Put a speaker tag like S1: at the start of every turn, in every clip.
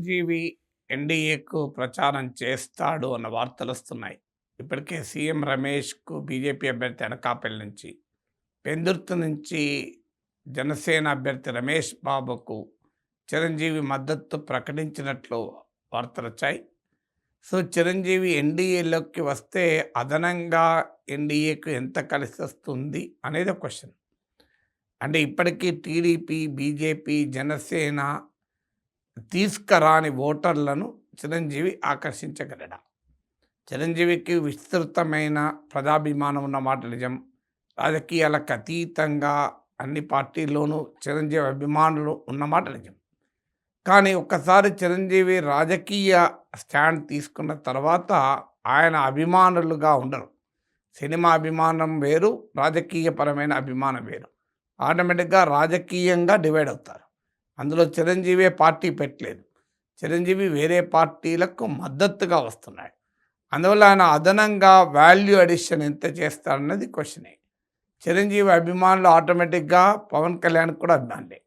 S1: చిరంజీవి ఎన్డీఏకు ప్రచారం చేస్తాడు అన్న వార్తలొస్తున్నాయి. ఇప్పటికే సీఎం రమేష్‌కు బీజేపీ అభ్యర్థి అనకాపల్లి నుంచి, పెందుర్తి నుంచి జనసేన అభ్యర్థి రమేష్ బాబుకు చిరంజీవి మద్దతు ప్రకటించినట్లు వార్తలొచ్చాయి. సో, చిరంజీవి ఎన్డీఏలోకి వస్తే అదనంగా ఎన్డీఏకు ఎంత కలిసొస్తుంది అనేది ఒక క్వెషన్. అంటే ఇప్పటికీ టీడీపీ, బీజేపీ, జనసేన తీసుకురాని ఓటర్లను చిరంజీవి ఆకర్షించగలడా? చిరంజీవికి విస్తృతమైన ప్రజాభిమానం ఉన్న మాట నిజం. రాజకీయాలకు అతీతంగా అన్ని పార్టీల్లోనూ చిరంజీవి అభిమానులు ఉన్నమాట నిజం. కానీ ఒక్కసారి చిరంజీవి రాజకీయ స్టాండ్ తీసుకున్న తర్వాత ఆయన అభిమానులుగా ఉండరు. సినిమా అభిమానం వేరు, రాజకీయపరమైన అభిమానం వేరు. ఆటోమేటిక్గా రాజకీయంగా డివైడ్ అవుతారు. అందులో చిరంజీవి పార్టీ పెట్టలేదు. చిరంజీవి వేరే పార్టీలకు మద్దతుగా వస్తున్నాడు. అందువల్ల ఆయన అదనంగా వాల్యూ అడిషన్ ఎంత చేస్తారన్నది క్వశ్చనే. చిరంజీవి అభిమానులు ఆటోమేటిక్గా పవన్ కళ్యాణ్ కూడా అభిమానులే.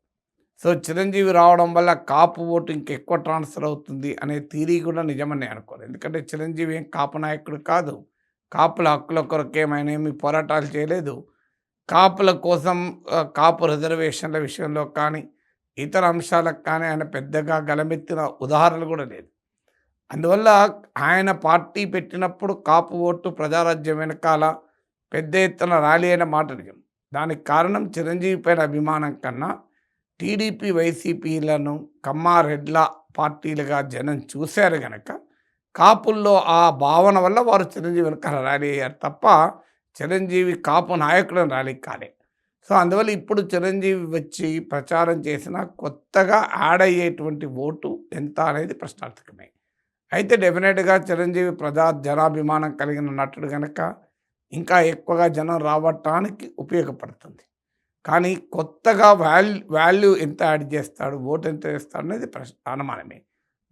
S1: సో చిరంజీవి రావడం వల్ల కాపు ఓటు ఇంకెక్కువ ట్రాన్స్ఫర్ అవుతుంది అనే థీరీ కూడా నిజమని అనుకోరు. ఎందుకంటే చిరంజీవి ఏం కాపు నాయకుడు కాదు. కాపుల హక్కుల కొరకేమైనా ఏమి పోరాటాలు చేయలేదు. కాపుల కోసం కాపు రిజర్వేషన్ల విషయంలో కానీ ఇతర అంశాలకు కానీ ఆయన పెద్దగా గలమెత్తిన ఉదాహరణలు కూడా లేదు. అందువల్ల ఆయన పార్టీ పెట్టినప్పుడు కాపు ఓటు ప్రజారాజ్యం వెనకాల పెద్ద ఎత్తున ర్యాలీ అయిన మాట నిజం. దానికి కారణం చిరంజీవి పైన అభిమానం కన్నా టీడీపీ, వైసీపీలను కమ్మారెడ్ల పార్టీలుగా జనం చూశారు గనక కాపుల్లో ఆ భావన వల్ల వారు చిరంజీవి వెనకాల ర్యాలీ అయ్యారు తప్ప చిరంజీవి కాపు నాయకులను ర్యాలీ కాలే. సో అందువల్ల ఇప్పుడు చిరంజీవి వచ్చి ప్రచారం చేసిన కొత్తగా యాడ్ అయ్యేటువంటి ఓటు ఎంత అనేది ప్రశ్నార్థకమే. అయితే డెఫినెట్గా చిరంజీవి జనాభిమానం కలిగిన నటుడు కనుక ఇంకా ఎక్కువగా జనం రావటానికి ఉపయోగపడుతుంది. కానీ కొత్తగా వాల్యూ ఎంత యాడ్ చేస్తాడు, ఓటు ఎంత వేస్తాడు అనేది అనుమానమే.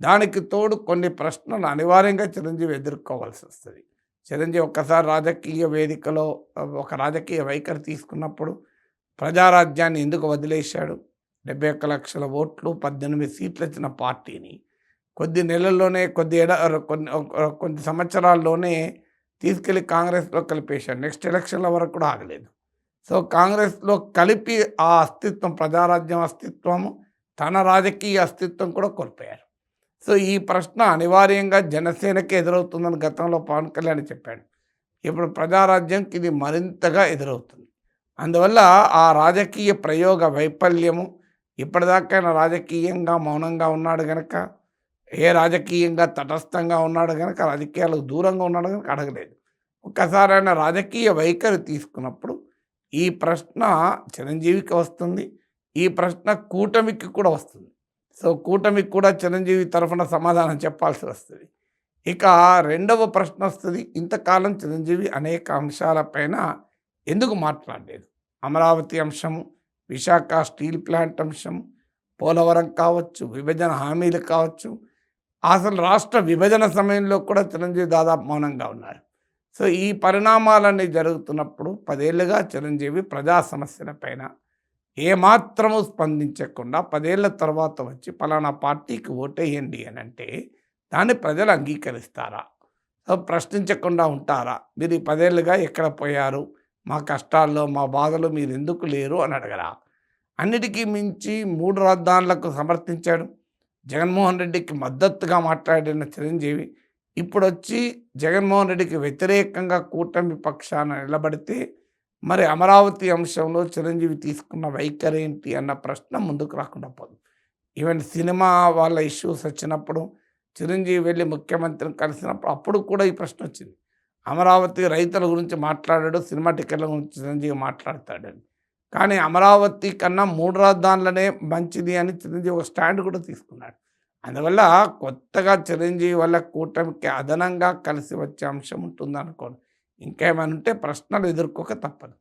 S1: దానికి తోడు కొన్ని ప్రశ్నలు అనివార్యంగా చిరంజీవి ఎదుర్కోవాల్సి వస్తుంది. చిరంజీవి ఒక్కసారి రాజకీయ వేదికలో ఒక రాజకీయ వైఖరి తీసుకున్నప్పుడు ప్రజారాజ్యాన్ని ఎందుకు వదిలేశాడు? 71 లక్షల ఓట్లు, 18 సీట్లు వచ్చిన పార్టీని కొద్ది నెలల్లోనే కొన్ని సంవత్సరాల్లోనే తీసుకెళ్ళి కాంగ్రెస్లో కలిపేశాడు. నెక్స్ట్ ఎలక్షన్ల వరకు కూడా ఆగలేదు. సో కాంగ్రెస్లో కలిపి ఆ అస్తిత్వం, ప్రజారాజ్యం అస్తిత్వము, తన రాజకీయ అస్తిత్వం కూడా కోల్పోయారు. సో ఈ ప్రశ్న అనివార్యంగా జనసేనకే ఎదురవుతుందని గతంలో పవన్ కళ్యాణ్ చెప్పాడు. ఇప్పుడు ప్రజారాజ్యంకి ఇది మరింతగా ఎదురవుతుంది. అందువల్ల ఆ రాజకీయ ప్రయోగ వైఫల్యము, ఇప్పటిదాకా రాజకీయంగా మౌనంగా ఉన్నాడు కనుక, రాజకీయంగా తటస్థంగా ఉన్నాడు కనుక, రాజకీయాలకు దూరంగా ఉన్నాడు కనుక అడగలేదు. ఒక్కసారి ఆయన రాజకీయ వైఖరి తీసుకున్నప్పుడు ఈ ప్రశ్న చిరంజీవికి వస్తుంది, ఈ ప్రశ్న కూటమికి కూడా వస్తుంది. సో కూటమికి కూడా చిరంజీవి తరఫున సమాధానం చెప్పాల్సి వస్తుంది. ఇక రెండవ ప్రశ్న వస్తుంది, ఇంతకాలం చిరంజీవి అనేక అంశాలపైన ఎందుకు మాట్లాడలేదు? అమరావతి అంశము, విశాఖ స్టీల్ ప్లాంట్ అంశం, పోలవరం కావచ్చు, విభజన హామీలు కావచ్చు, అసలు రాష్ట్ర విభజన సమయంలో కూడా చిరంజీవి దాదాపు మౌనంగా ఉన్నారు. సో ఈ పరిణామాలన్నీ జరుగుతున్నప్పుడు 10 ఏళ్ళుగా చిరంజీవి ప్రజా సమస్యలపైన ఏమాత్రము స్పందించకుండా 10 ఏళ్ల తర్వాత వచ్చి పలానా పార్టీకి ఓటేయండి అని అంటే దాన్ని ప్రజలు అంగీకరిస్తారా? సో ప్రశ్నించకుండా ఉంటారా? మీరు ఈ 10 ఏళ్ళుగా ఎక్కడ పోయారు? మా కష్టాల్లో, మా బాధలు మీరు ఎందుకు లేరు అని అడగరా? అన్నిటికీ మించి 3 రాజధానులకు సమర్థించాడు. జగన్మోహన్ రెడ్డికి మద్దతుగా మాట్లాడిన చిరంజీవి ఇప్పుడు వచ్చి జగన్మోహన్ రెడ్డికి వ్యతిరేకంగా కూటమి పక్షాన నిలబడితే మరి అమరావతి అంశంలో చిరంజీవి తీసుకున్న వైఖరి ఏంటి అన్న ప్రశ్న ముందుకు రాకుండా పోదు. ఈవెన్ సినిమా వాళ్ళ ఇష్యూస్ వచ్చినప్పుడు చిరంజీవి వెళ్ళి ముఖ్యమంత్రిని కలిసినప్పుడు అప్పుడు కూడా ఈ ప్రశ్న వచ్చింది. అమరావతి రైతుల గురించి మాట్లాడాడు, సినిమా టికెట్ల గురించి చిరంజీవి మాట్లాడతాడని. కానీ అమరావతి కన్నా 3 రాజధానులనే మంచిది అని చిరంజీవి ఒక స్టాండ్ కూడా తీసుకున్నాడు. అందువల్ల కొత్తగా చిరంజీవి వల్ల కూటమికి అదనంగా కలిసి వచ్చే అంశం ఉంటుంది అనుకోండి. ఇంకేమైనా ఉంటే ప్రశ్నలు ఎదుర్కోక తప్పదు.